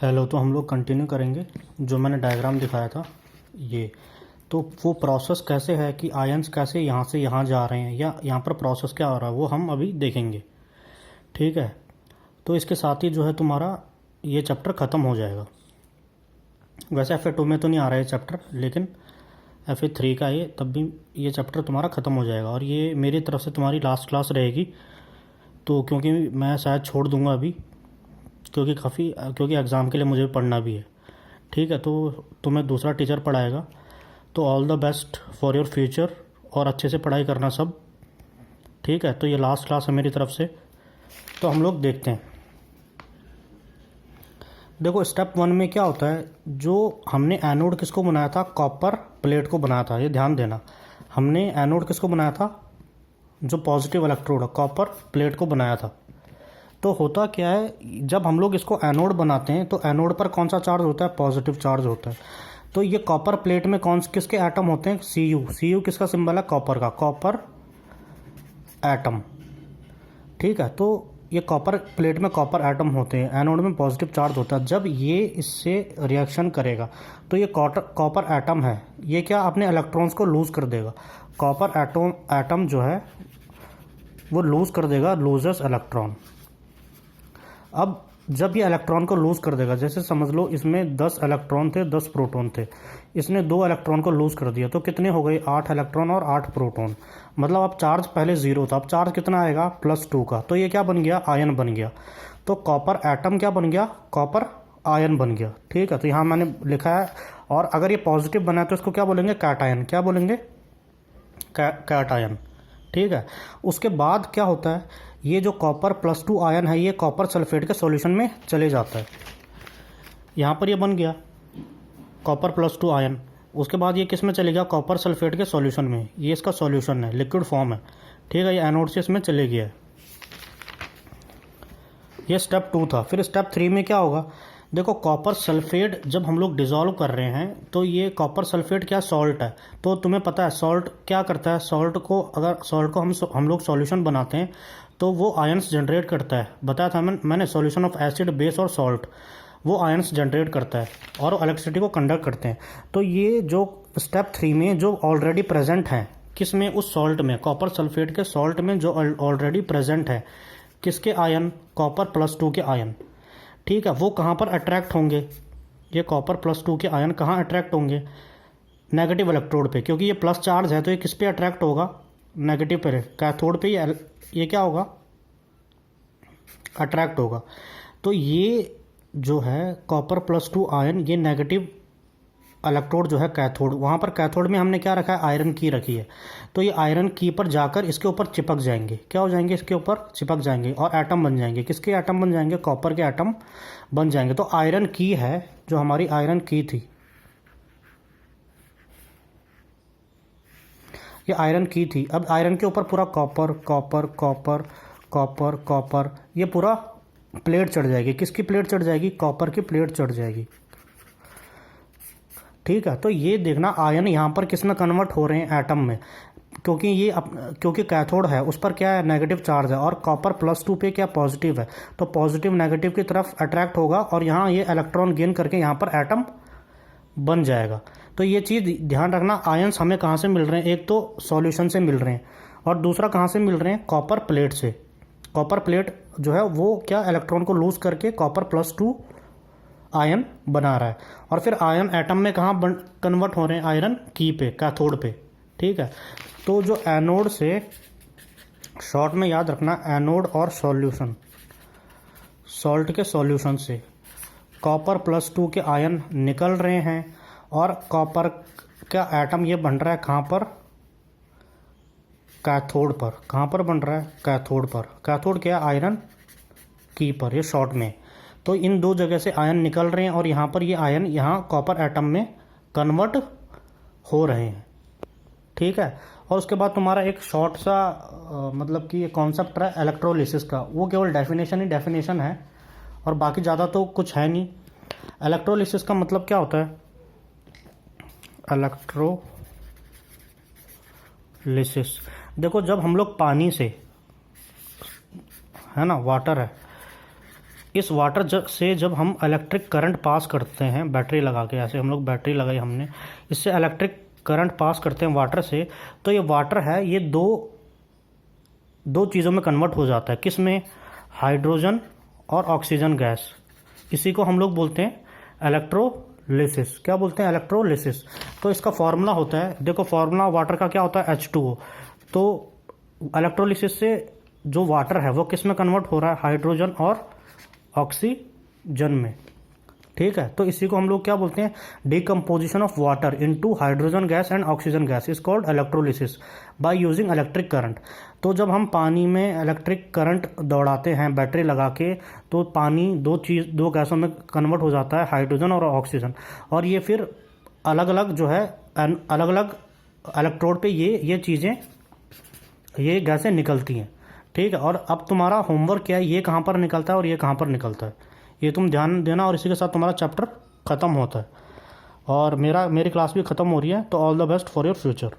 Hello. तो हम लोग कंटिन्यू करेंगे जो मैंने डायग्राम दिखाया था ये। तो वो प्रोसेस कैसे है कि आयंस कैसे यहाँ से यहाँ जा रहे हैं या यहाँ पर प्रोसेस क्या हो रहा है वो हम अभी देखेंगे। ठीक है। तो इसके साथ ही जो है तुम्हारा ये चैप्टर ख़त्म हो जाएगा। वैसे FA2 में तो नहीं आ रहा है चैप्टर, लेकिन FA3 का ये तब भी ये चैप्टर तुम्हारा ख़त्म हो जाएगा और ये मेरी तरफ से तुम्हारी लास्ट क्लास रहेगी। तो क्योंकि मैं शायद छोड़ दूँगा अभी, क्योंकि एग्ज़ाम के लिए मुझे पढ़ना भी है। ठीक है। तो तुम्हें दूसरा टीचर पढ़ाएगा। तो all the best for your future और अच्छे से पढ़ाई करना सब। ठीक है। तो ये लास्ट क्लास है मेरी तरफ से। तो हम लोग देखते हैं। देखो स्टेप 1 में क्या होता है, जो हमने एनोड किसको बनाया था, कॉपर प्लेट को बनाया था। ये ध्यान देना, हमने एनोड किसको बनाया था, जो पॉजिटिव इलेक्ट्रोड है कॉपर प्लेट को बनाया था। तो होता क्या है, जब हम लोग इसको एनोड बनाते हैं तो एनोड पर कौन सा चार्ज होता है, पॉजिटिव चार्ज होता है। तो ये कॉपर प्लेट में किसके एटम होते हैं, Cu किसका सिंबल है, कॉपर का, कॉपर एटम। ठीक है। तो ये कॉपर प्लेट में कॉपर एटम होते हैं, एनोड में पॉजिटिव चार्ज होता है। जब ये इससे रिएक्शन करेगा तो ये कॉपर एटम है, ये क्या अपने इलेक्ट्रॉन्स को लूज कर देगा। कॉपर एटम जो है वो लूज कर देगा, लूजर्स इलेक्ट्रॉन। अब जब ये इलेक्ट्रॉन को लूज कर देगा, जैसे समझ लो इसमें 10 इलेक्ट्रॉन थे, 10 प्रोटॉन थे, इसने 2 इलेक्ट्रॉन को लूज कर दिया, तो कितने हो गए, 8 इलेक्ट्रॉन और 8 प्रोटॉन। मतलब अब चार्ज पहले 0 था, अब चार्ज कितना आएगा, +2 का। तो ये क्या बन गया, आयन बन गया। तो कॉपर एटम क्या बन गया, कॉपर आयन बन गया। ठीक है। तो यहाँ मैंने लिखा है। और अगर ये पॉजिटिव बना है तो इसको क्या बोलेंगे, कैटायन। क्या बोलेंगे, कैटायन। ठीक है। उसके बाद क्या होता है, ये जो कॉपर +2 आयन है ये कॉपर सल्फेट के सॉल्यूशन में चले जाता है। यहाँ पर ये बन गया कॉपर +2 आयन। उसके बाद ये किस में चले गया, कॉपर सल्फेट के सॉल्यूशन में। ये इसका सॉल्यूशन है, लिक्विड फॉर्म है। ठीक है। ये एनोड से इसमें चले गया है। ये स्टेप 2 था। फिर स्टेप 3 में क्या होगा, देखो कॉपर सल्फेट जब हम लोग डिज़ोल्व कर रहे हैं तो ये कॉपर सल्फेट क्या, सॉल्ट है। तो तुम्हें पता है सॉल्ट क्या करता है, सॉल्ट को हम लोग सॉल्यूशन बनाते हैं तो वो आयंस जनरेट करता है। बताया था मैंने सॉल्यूशन ऑफ एसिड, बेस और सॉल्ट, वो आयंस जनरेट करता है और इलेक्ट्रिसिटी को कंडक्ट करते हैं। तो ये जो स्टेप 3 में जो ऑलरेडी प्रेजेंट है, किस में, उस सॉल्ट में, कॉपर सल्फेट के सॉल्ट में जो ऑलरेडी प्रेजेंट है, किसके आयन, कॉपर +2 के आयन। ठीक है। वो कहाँ पर अट्रैक्ट होंगे, ये कॉपर +2 के आयन कहाँ अट्रैक्ट होंगे, नेगेटिव इलेक्ट्रोड पे, क्योंकि ये प्लस चार्ज है तो ये किस पे अट्रैक्ट होगा, नेगेटिव पे, कैथोड पे ये क्या होगा, अट्रैक्ट होगा। तो ये जो है कॉपर +2 आयन, ये नेगेटिव इलेक्ट्रोड जो है कैथोड, वहाँ पर कैथोड में हमने क्या रखा है, आयरन की रखी है। तो ये आयरन की पर जाकर इसके ऊपर चिपक जाएंगे, क्या हो जाएंगे, इसके ऊपर चिपक जाएंगे और एटम बन जाएंगे। किसके एटम बन जाएंगे, कॉपर के एटम बन जाएंगे। तो आयरन की है, जो हमारी आयरन की थी, ये आयरन की थी। अब आयरन के ऊपर पूरा copper copper copper copper copper, ये पूरा प्लेट चढ़ जाएगी। किसकी प्लेट चढ़ जाएगी, कॉपर की प्लेट चढ़ जाएगी। ठीक है। तो ये देखना आयन यहाँ पर किस में कन्वर्ट हो रहे हैं, एटम में, क्योंकि कैथोड है उस पर क्या है, नेगेटिव चार्ज है, और कॉपर +2 पे क्या, पॉजिटिव है। तो पॉजिटिव नेगेटिव की तरफ अट्रैक्ट होगा और यहाँ ये इलेक्ट्रॉन गेन करके यहाँ पर एटम बन जाएगा। तो ये चीज़ ध्यान रखना, आयंस हमें कहाँ से मिल रहे हैं, एक तो सॉल्यूशन से मिल रहे हैं और दूसरा कहाँ से मिल रहे हैं, कॉपर प्लेट से। कॉपर प्लेट जो है वो क्या, इलेक्ट्रॉन को लूज करके कॉपर +2 आयन बना रहा है। और फिर आयन एटम में कहाँ कन्वर्ट हो रहे हैं, आयरन की पे, कैथोड पे। ठीक है। तो जो एनोड से, शॉर्ट में याद रखना, एनोड और सॉल्यूशन, सॉल्ट के सॉल्यूशन से कॉपर +2 के आयन निकल रहे हैं और कॉपर का एटम ये बन रहा है कहाँ पर, कैथोड पर। कहाँ पर बन रहा है, कैथोड पर। कैथोड क्या, आयरन की पर, ये शॉर्ट में। तो इन दो जगह से आयन निकल रहे हैं और यहाँ पर ये आयन यहाँ कॉपर एटम में कन्वर्ट हो रहे हैं। ठीक है। और उसके बाद तुम्हारा एक शॉर्ट सा मतलब कि ये कॉन्सेप्ट रहा इलेक्ट्रोलिसिस का, वो केवल डेफिनेशन है और बाकी ज़्यादा तो कुछ है नहीं। इलेक्ट्रोलिसिस का मतलब क्या होता है, इलेक्ट्रोलिसिस, देखो जब हम लोग पानी से, है ना, वाटर है, इस वाटर से जब हम इलेक्ट्रिक करंट पास करते हैं बैटरी लगा के, ऐसे हम लोग बैटरी लगाई हमने, इससे इलेक्ट्रिक करंट पास करते हैं वाटर से, तो ये वाटर है ये दो चीज़ों में कन्वर्ट हो जाता है। किस में? हाइड्रोजन और ऑक्सीजन गैस। इसी को हम लोग बोलते हैं इलेक्ट्रोलिसिस। क्या बोलते हैं? इलेक्ट्रोलिसिस। तो इसका फॉर्मूला होता है, देखो फॉर्मूला वाटर का क्या होता है? H2O। तो इलेक्ट्रोलिसिस से जो वाटर है वो किस में कन्वर्ट हो रहा है? हाइड्रोजन और ऑक्सीजन में। ठीक है, तो इसी को हम लोग क्या बोलते हैं? Decomposition of water into hydrogen gas and oxygen gas is called electrolysis by using electric current. तो जब हम पानी में इलेक्ट्रिक करंट दौड़ाते हैं बैटरी लगा के, तो पानी दो गैसों में कन्वर्ट हो जाता है, हाइड्रोजन और ऑक्सीजन, और ये फिर अलग अलग जो है अलग अलग इलेक्ट्रोड पे ये चीज़ें, ये गैसें निकलती हैं। ठीक है, और अब तुम्हारा होमवर्क क्या है? ये कहाँ पर निकलता है और ये कहाँ पर निकलता है, ये तुम ध्यान देना, और इसी के साथ तुम्हारा चैप्टर ख़त्म होता है और मेरी क्लास भी ख़त्म हो रही है। तो all the best for your future.